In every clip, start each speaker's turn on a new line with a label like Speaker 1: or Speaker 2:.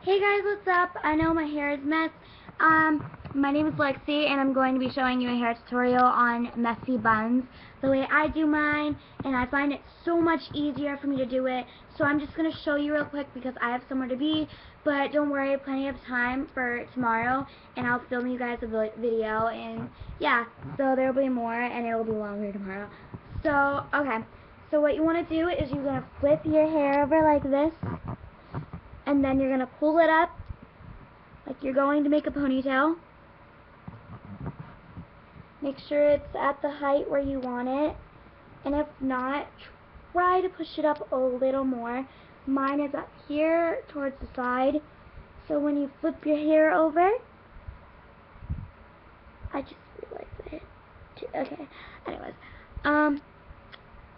Speaker 1: Hey guys, what's up? I know my hair is a mess. My name is Lexi, and I'm going to be showing you a hair tutorial on messy buns, the way I do mine, and I find it so much easier for me to do it. So I'm just going to show you real quick because I have somewhere to be, but don't worry, plenty of time for tomorrow, and I'll film you guys a video, and yeah, so there will be more, and it will be longer tomorrow. So, okay, so what you want to do is you're going to flip your hair over like this, and then you're going to pull it up like you're going to make a ponytail. Make sure it's at the height where you want it, and if not, try to push it up a little more. Mine is up here towards the side, so when you flip your hair over, I just realized it. Okay, anyways,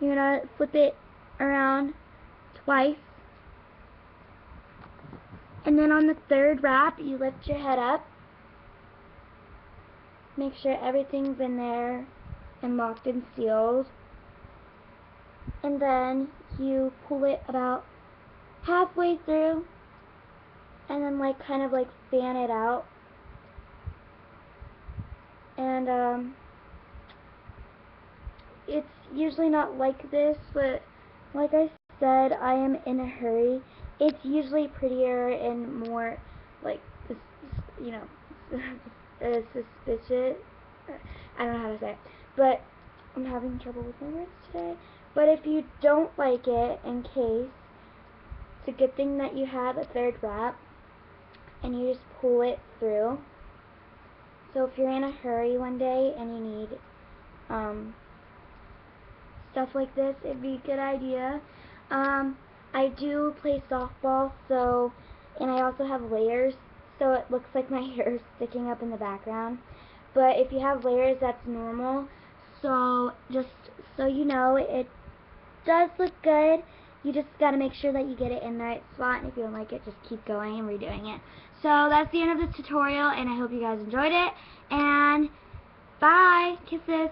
Speaker 1: you're going to flip it around twice. And then on the third wrap, you lift your head up. Make sure everything's in there and locked and sealed. And then you pull it about halfway through. And then kind of fan it out. And it's usually not like this, but like I said, I am in a hurry. It's usually prettier and more suspicious. I don't know how to say it, but I'm having trouble with my words today. But if you don't like it, in case, it's a good thing that you have a third wrap, and you just pull it through. So if you're in a hurry one day and you need stuff like this, it'd be a good idea. I do play softball, and I also have layers, so it looks like my hair is sticking up in the background. But if you have layers, that's normal. So just so you know, it does look good. You just got to make sure that you get it in the right spot, and if you don't like it, just keep going and redoing it. So that's the end of this tutorial, and I hope you guys enjoyed it, and bye! Kisses!